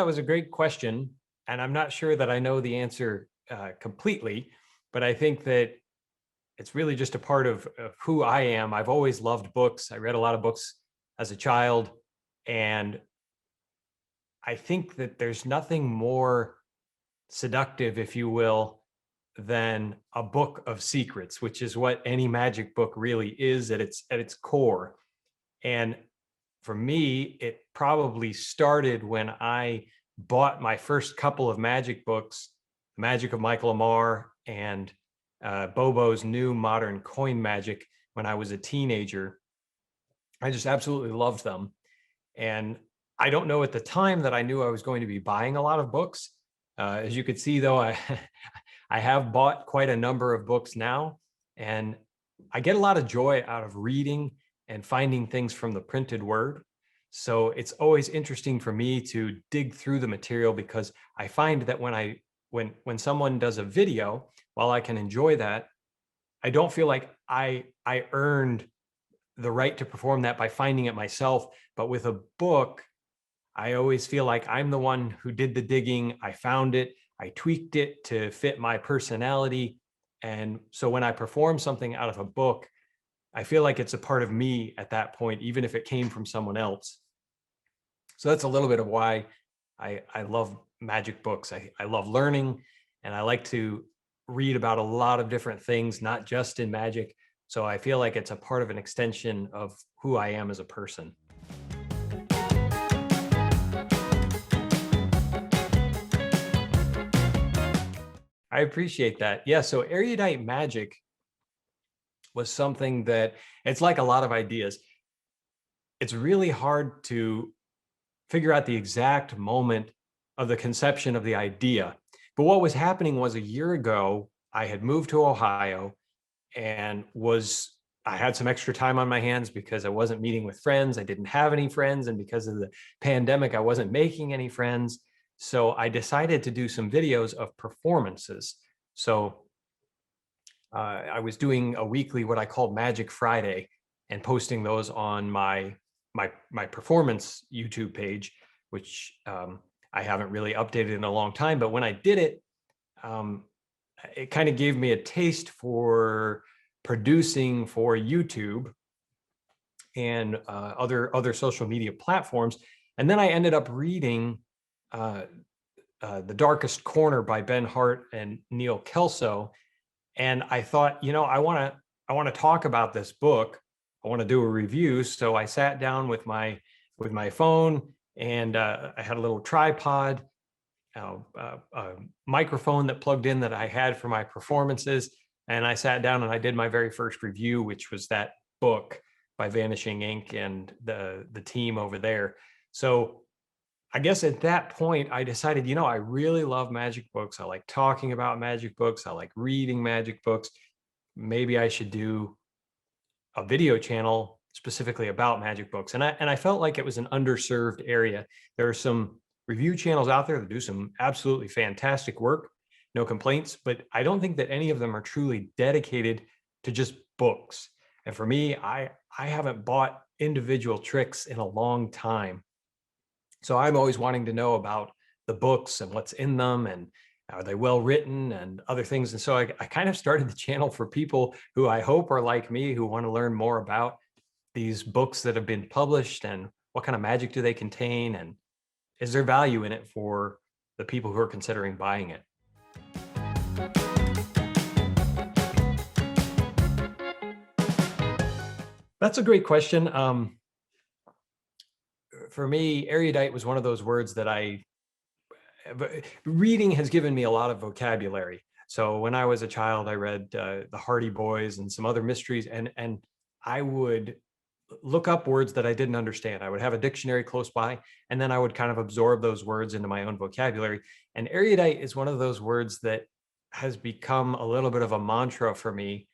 that was a great question, and I'm not sure that I know the answer completely, but I think that it's really just a part of who I am. I've always loved books. I read a lot of books as a child, and I think that there's nothing more seductive, if you will, than a book of secrets, which is what any magic book really is at its core. And for me, it probably started when I bought my first couple of magic books, The Magic of Michael Amar and Bobo's New Modern Coin Magic, when I was a teenager. I just absolutely loved them. And I don't know at the time that I knew I was going to be buying a lot of books. As you could see, though, I have bought quite a number of books now, and I get a lot of joy out of reading and finding things from the printed word. So it's always interesting for me to dig through the material, because I find that when someone does a video, while I can enjoy that, I don't feel like I earned the right to perform that by finding it myself. But with a book, I always feel like I'm the one who did the digging. I found it, I tweaked it to fit my personality. And so when I perform something out of a book, I feel like it's a part of me at that point, even if it came from someone else. So that's a little bit of why I love magic books. I love learning, and I like to read about a lot of different things, not just in magic. So I feel like it's a part of an extension of who I am as a person. I appreciate that. Yeah, so Erudite Magic was something that, it's like a lot of ideas. It's really hard to figure out the exact moment of the conception of the idea. But what was happening was, a year ago, I had moved to Ohio and I had some extra time on my hands because I wasn't meeting with friends. I didn't have any friends. And because of the pandemic, I wasn't making any friends. So I decided to do some videos of performances. So I was doing a weekly, what I called Magic Friday, and posting those on my performance YouTube page, which I haven't really updated in a long time. But when I did it, it kind of gave me a taste for producing for YouTube and other social media platforms. And then I ended up reading The Darkest Corner by Ben Hart and Neil Kelso. And I thought, I want to talk about this book. I want to do a review. So I sat down with my phone, and I had a little tripod, a microphone that plugged in that I had for my performances. And I sat down and I did my very first review, which was that book by Vanishing Ink and the team over there. So I guess at that point, I decided, I really love magic books. I like talking about magic books. I like reading magic books. Maybe I should do a video channel specifically about magic books. And I felt like it was an underserved area. There are some review channels out there that do some absolutely fantastic work, no complaints, but I don't think that any of them are truly dedicated to just books. And for me, I haven't bought individual tricks in a long time. So I'm always wanting to know about the books and what's in them, and are they well written and other things. And so I kind of started the channel for people who I hope are like me, who want to learn more about these books that have been published, and what kind of magic do they contain, and is there value in it for the people who are considering buying it? That's a great question. For me, erudite was one of those words that reading has given me a lot of vocabulary. So when I was a child, I read the Hardy Boys and some other mysteries, and I would look up words that I didn't understand. I would have a dictionary close by, and then I would kind of absorb those words into my own vocabulary. And erudite is one of those words that has become a little bit of a mantra for me.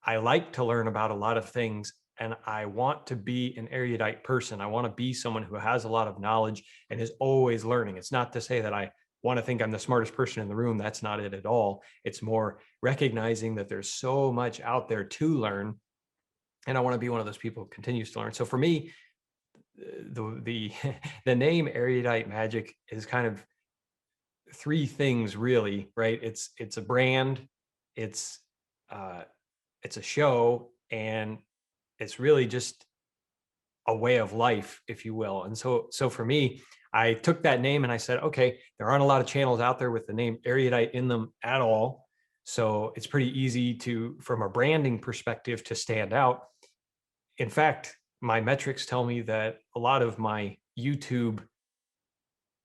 I like to learn about a lot of things, and I want to be an erudite person. I want to be someone who has a lot of knowledge and is always learning. It's not to say that I want to think I'm the smartest person in the room. That's not it at all. It's more recognizing that there's so much out there to learn, and I want to be one of those people who continues to learn. So for me, the the name Erudite Magic is kind of three things really, right? It's a brand, it's uh, it's a show, and it's really just a way of life, if you will. And so for me, I took that name and I said, okay, there aren't a lot of channels out there with the name Erudite in them at all. So it's pretty easy to, from a branding perspective, to stand out. In fact, my metrics tell me that a lot of my YouTube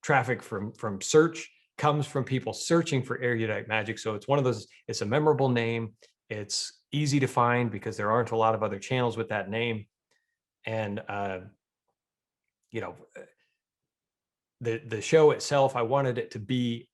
traffic from search comes from people searching for Erudite Magic. So it's one of those, it's a memorable name. It's easy to find because there aren't a lot of other channels with that name. And, you know, the show itself, I wanted it to be,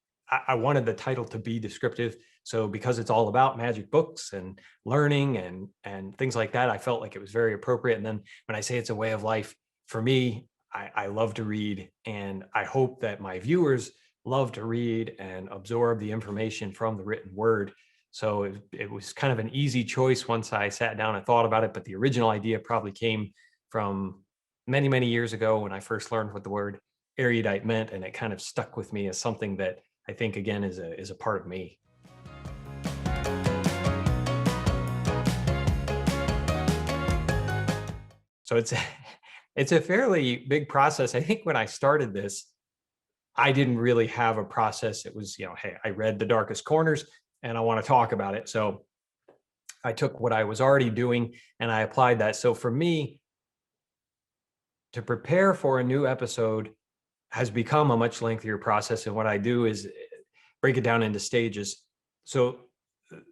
I wanted the title to be descriptive. So because it's all about magic books and learning and things like that, I felt like it was very appropriate. And then when I say it's a way of life, for me, I love to read, and I hope that my viewers love to read and absorb the information from the written word. So it was kind of an easy choice once I sat down and thought about it, but the original idea probably came from many, many years ago when I first learned what the word erudite meant, and it kind of stuck with me as something that I think, again, is a part of me. So it's a fairly big process. I think when I started this, I didn't really have a process. It was, hey, I read The Darkest Corners and I want to talk about it. So I took what I was already doing and I applied that. So for me, to prepare for a new episode has become a much lengthier process. And what I do is break it down into stages. So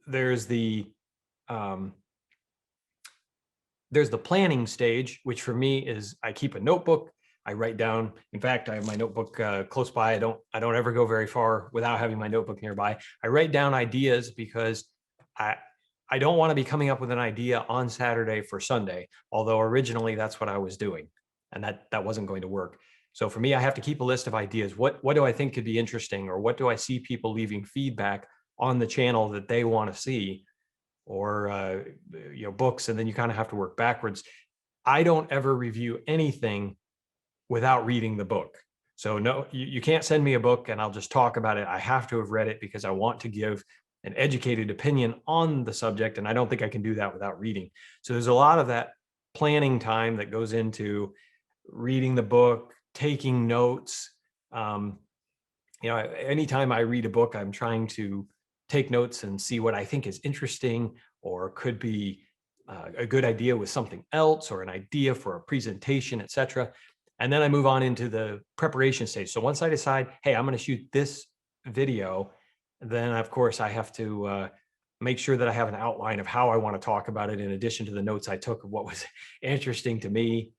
there's the planning stage, which for me is I keep a notebook. I write down. In fact, I have my notebook close by. I don't ever go very far without having my notebook nearby. I write down ideas because I don't want to be coming up with an idea on Saturday for Sunday, although originally that's what I was doing, and that wasn't going to work. So for me, I have to keep a list of ideas. What do I think could be interesting, or what do I see people leaving feedback on the channel that they want to see, or books, and then you kind of have to work backwards. I don't ever review anything without reading the book. So no, you can't send me a book and I'll just talk about it. I have to have read it because I want to give an educated opinion on the subject, and I don't think I can do that without reading. So there's a lot of that planning time that goes into reading the book, taking notes. Anytime I read a book, I'm trying to take notes and see what I think is interesting or could be a good idea with something else, or an idea for a presentation, etc. And then I move on into the preparation stage. So once I decide, hey, I'm going to shoot this video, then of course I have to make sure that I have an outline of how I want to talk about it, in addition to the notes I took of what was interesting to me.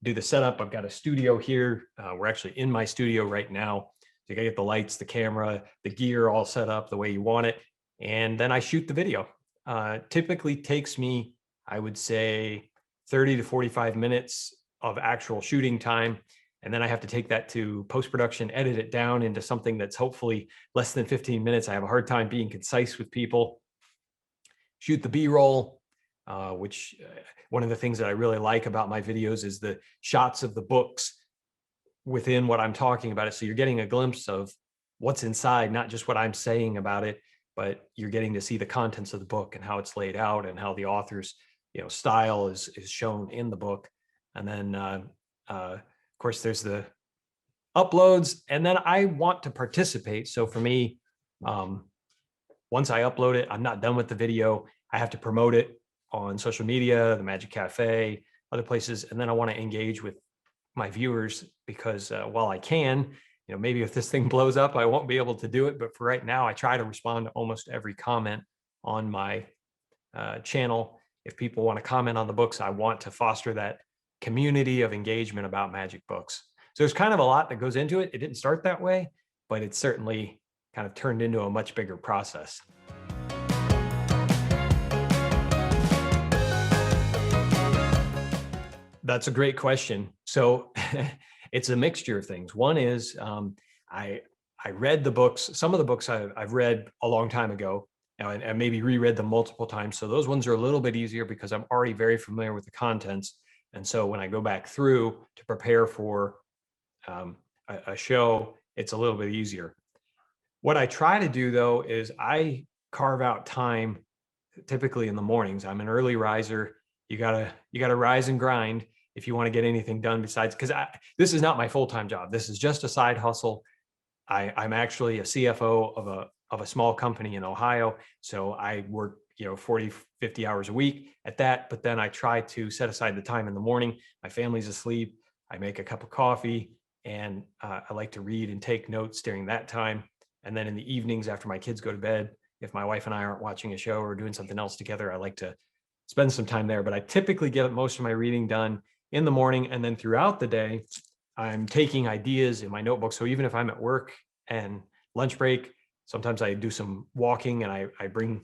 Do the setup. I've got a studio here. We're actually in my studio right now. So you got to get the lights, the camera, the gear all set up the way you want it. And then I shoot the video. Typically takes me, I would say, 30 to 45 minutes of actual shooting time. And then I have to take that to post-production, edit it down into something that's hopefully less than 15 minutes. I have a hard time being concise with people. Shoot the B-roll, which one of the things that I really like about my videos is the shots of the books within what I'm talking about it. So you're getting a glimpse of what's inside, not just what I'm saying about it, but you're getting to see the contents of the book and how it's laid out and how the author's style is shown in the book. And then of course there's the uploads, and then I want to participate. So for me, once I upload it, I'm not done with the video. I have to promote it on social media, the Magic Cafe, other places, and then I want to engage with my viewers, because while I can, maybe if this thing blows up, I won't be able to do it. But for right now, I try to respond to almost every comment on my channel. If people want to comment on the books, I want to foster that community of engagement about magic books. So there's kind of a lot that goes into it. It didn't start that way, but it's certainly kind of turned into a much bigger process. That's a great question. So it's a mixture of things. One is I read the books. Some of the books I've read a long time ago, and maybe reread them multiple times. So those ones are a little bit easier because I'm already very familiar with the contents. And so when I go back through to prepare for a show, it's a little bit easier. What I try to do though is I carve out time typically in the mornings. I'm an early riser. You gotta rise and grind if you want to get anything done besides, because this is not my full-time job. This is just a side hustle. I'm actually a CFO of a small company in Ohio. So I work, 40, 50 hours a week at that. But then I try to set aside the time in the morning. My family's asleep. I make a cup of coffee and I like to read and take notes during that time. And then in the evenings after my kids go to bed, if my wife and I aren't watching a show or doing something else together, I like to spend some time there. But I typically get most of my reading done in the morning. And then throughout the day, I'm taking ideas in my notebook. So even if I'm at work and lunch break, sometimes I do some walking and I bring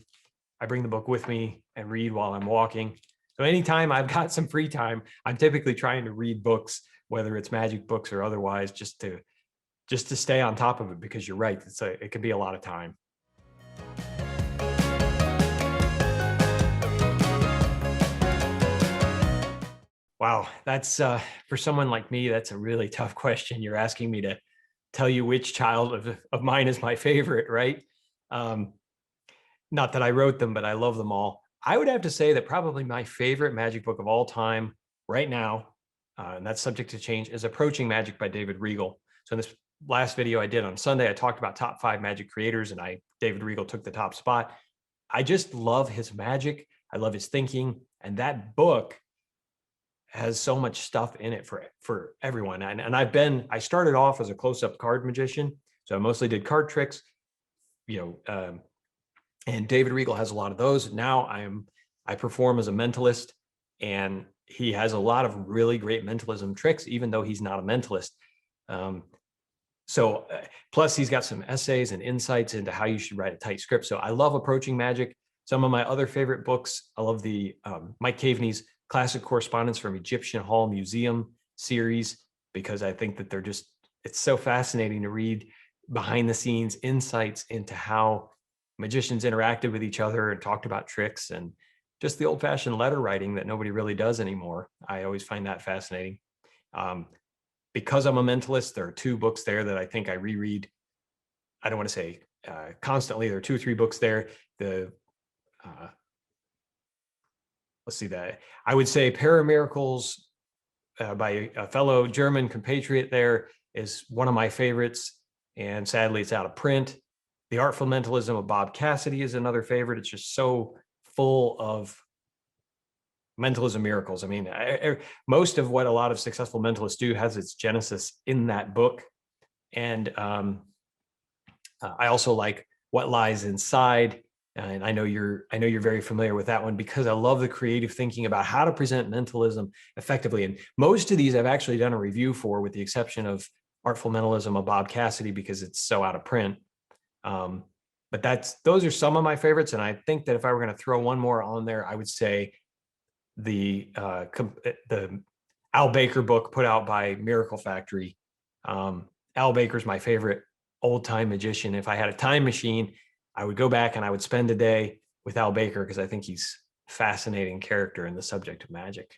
the book with me and read while I'm walking. So anytime I've got some free time, I'm typically trying to read books, whether it's magic books or otherwise, just to stay on top of it, because you're right. It can be a lot of time. Wow, that's for someone like me, that's a really tough question. You're asking me to tell you which child of mine is my favorite, right? Not that I wrote them, but I love them all. I would have to say that probably my favorite magic book of all time right now, and that's subject to change, is Approaching Magic by David Regal. So in this last video I did on Sunday, I talked about top 5 magic creators, and David Regal took the top spot. I just love his magic. I love his thinking. And that book has so much stuff in it for everyone. And I started off as a close-up card magician. So I mostly did card tricks, and David Regal has a lot of those. Now I perform as a mentalist, and he has a lot of really great mentalism tricks, even though he's not a mentalist. Plus he's got some essays and insights into how you should write a tight script. So I love Approaching Magic. Some of my other favorite books, I love the Mike Caveney's Classic Correspondence from Egyptian Hall Museum series, because I think that it's so fascinating to read behind the scenes insights into how magicians interacted with each other and talked about tricks, and just the old-fashioned letter writing that nobody really does anymore. I always find that fascinating. Because I'm a mentalist, there are 2 books there that I think I reread. I don't want to say constantly. There are 2 or 3 books there. Let's see that. I would say Paramiracles by a fellow German compatriot there is one of my favorites, and sadly it's out of print. The Artful Mentalism of Bob Cassidy is another favorite. It's just so full of mentalism miracles. I mean, most of what a lot of successful mentalists do has its genesis in that book. And I also like What Lies Inside. And I know you're very familiar with that one, because I love the creative thinking about how to present mentalism effectively. And most of these I've actually done a review for, with the exception of Artful Mentalism of Bob Cassidy, because it's so out of print. But those are some of my favorites. And I think that if I were going to throw one more on there, I would say the Al Baker book put out by Miracle Factory. Al Baker's my favorite old-time magician. If I had a time machine, I would go back and I would spend a day with Al Baker, because I think he's a fascinating character in the subject of magic.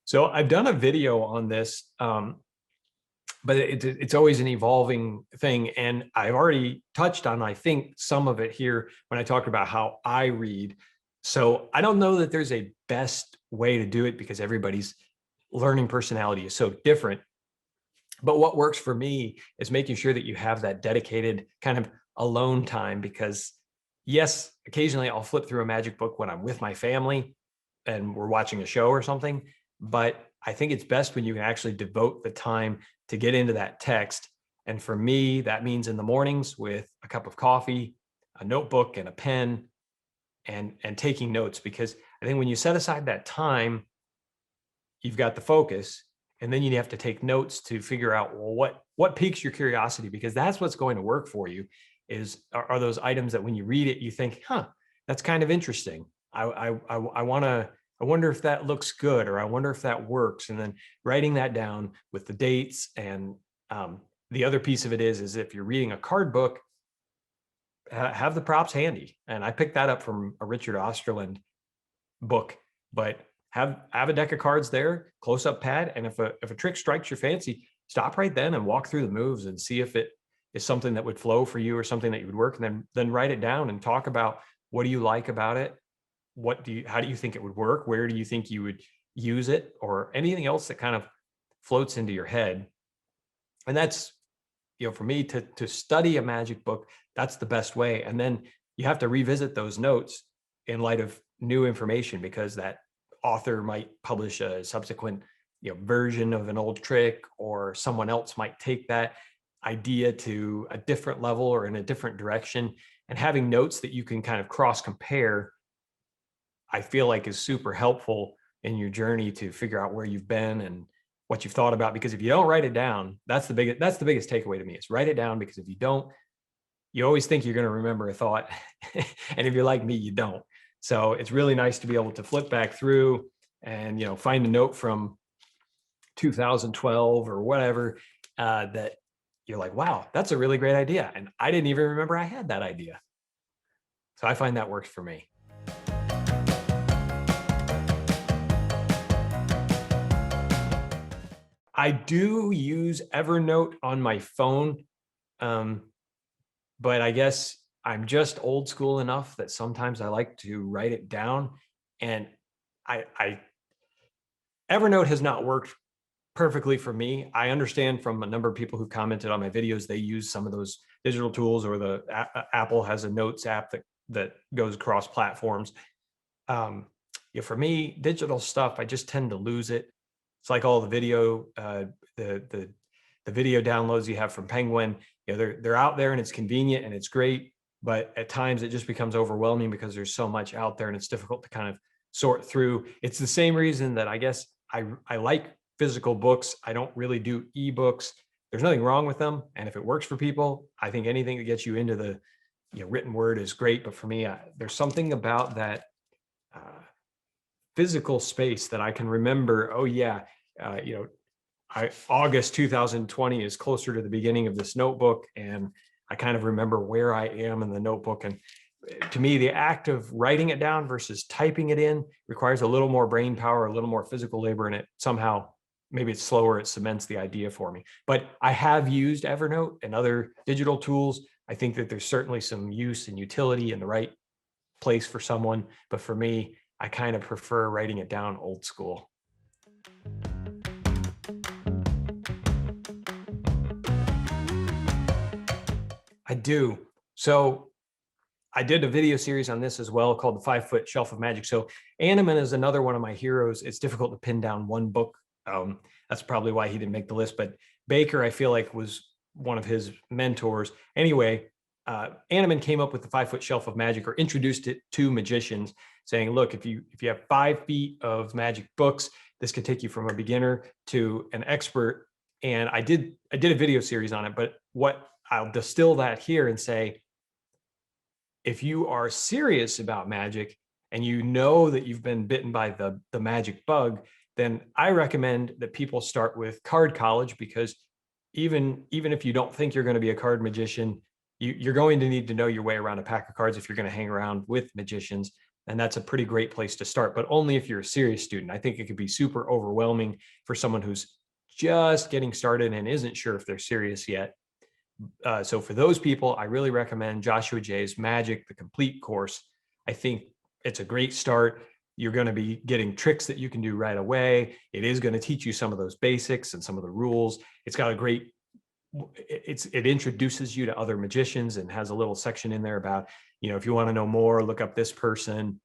So I've done a video on this, but it's always an evolving thing. And I've already touched on, I think, some of it here when I talked about how I read. So I don't know that there's a best way to do it, because everybody's learning personality is so different. But what works for me is making sure that you have that dedicated kind of alone time, because yes, occasionally I'll flip through a magic book when I'm with my family and we're watching a show or something. But I think it's best when you can actually devote the time to get into that text. And for me, that means in the mornings with a cup of coffee, a notebook and a pen, and taking notes, because I think when you set aside that time, you've got the focus, and then you have to take notes to figure out, well, what piques your curiosity, because that's what's going to work for you, are those items that when you read it, you think, that's kind of interesting. I wonder if that looks good, or I wonder if that works. And then writing that down with the dates. And the other piece of it is if you're reading a card book, have the props handy. And I picked that up from a Richard Osterland book, but have a deck of cards there, close up pad. And if a trick strikes your fancy, stop right then and walk through the moves and see if it is something that would flow for you or something that you would work. And then write it down and talk about, what do you like about it? How do you think it would work? Where do you think you would use it, or anything else that kind of floats into your head? And that's, for me to study a magic book, that's the best way. And then you have to revisit those notes in light of new information, because that author might publish a subsequent, version of an old trick, or someone else might take that idea to a different level or in a different direction. And having notes that you can kind of cross compare, I feel like is super helpful in your journey to figure out where you've been and what you've thought about. Because if you don't write it down, that's the biggest takeaway to me, is write it down. Because if you don't, you always think you're going to remember a thought. And if you're like me, you don't. So it's really nice to be able to flip back through and, find a note from 2012 or whatever, that you're like, wow, that's a really great idea. And I didn't even remember I had that idea. So I find that works for me. I do use Evernote on my phone, but I guess I'm just old school enough that sometimes I like to write it down. And Evernote has not worked perfectly for me. I understand from a number of people who've commented on my videos, they use some of those digital tools, or the Apple has a Notes app that goes across platforms. For me, digital stuff, I just tend to lose it. It's like all the video, the video downloads you have from Penguin. They're out there and it's convenient and it's great, but at times it just becomes overwhelming because there's so much out there and it's difficult to kind of sort through. It's the same reason that I guess I like physical books. I don't really do ebooks. There's nothing wrong with them, and if it works for people, I think anything that gets you into the written word is great. But for me, there's something about that physical space that I can remember. Oh yeah, August 2020 is closer to the beginning of this notebook, and I kind of remember where I am in the notebook. And to me, the act of writing it down versus typing it in requires a little more brain power, a little more physical labor, and it somehow, maybe it's slower, it cements the idea for me. But I have used Evernote and other digital tools. I think that there's certainly some use and utility in the right place for someone. But for me, I kind of prefer writing it down old school. I do. So I did a video series on this as well called the 5-Foot Shelf of Magic. So Anneman is another one of my heroes. It's difficult to pin down one book. That's probably why he didn't make the list. But Baker, I feel like, was one of his mentors. Anyway, Anneman came up with the 5-Foot Shelf of Magic, or introduced it to magicians, saying, look, if you have 5 feet of magic books, this could take you from a beginner to an expert. And I did a video series on it, but what I'll distill that here and say, if you are serious about magic and you know that you've been bitten by the magic bug, then I recommend that people start with Card College, because even if you don't think you're going to be a card magician, you're going to need to know your way around a pack of cards if you're going to hang around with magicians. And that's a pretty great place to start, but only if you're a serious student. I think it could be super overwhelming for someone who's just getting started and isn't sure if they're serious yet. So for those people, I really recommend Joshua Jay's Magic, the complete course. I think it's a great start. You're going to be getting tricks that you can do right away. It is going to teach you some of those basics and some of the rules. It's got a great, it introduces you to other magicians and has a little section in there about, if you want to know more, look up this person.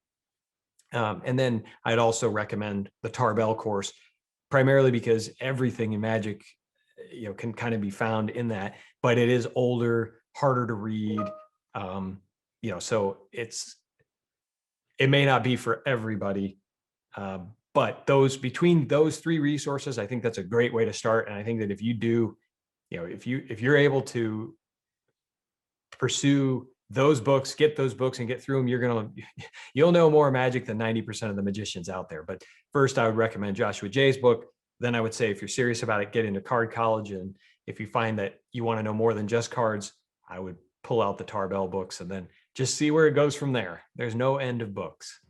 And then I'd also recommend the Tarbell course, primarily because everything in magic, can kind of be found in that, but it is older, harder to read. So it may not be for everybody, but between those 3 resources, I think that's a great way to start. And I think that if you do, if you're able to pursue those books, get those books and get through them, you'll know more magic than 90% of the magicians out there. But first, I would recommend Joshua Jay's book. Then I would say, if you're serious about it, get into Card College. And if you find that you want to know more than just cards, I would pull out the Tarbell books and then just see where it goes from there. There's no end of books.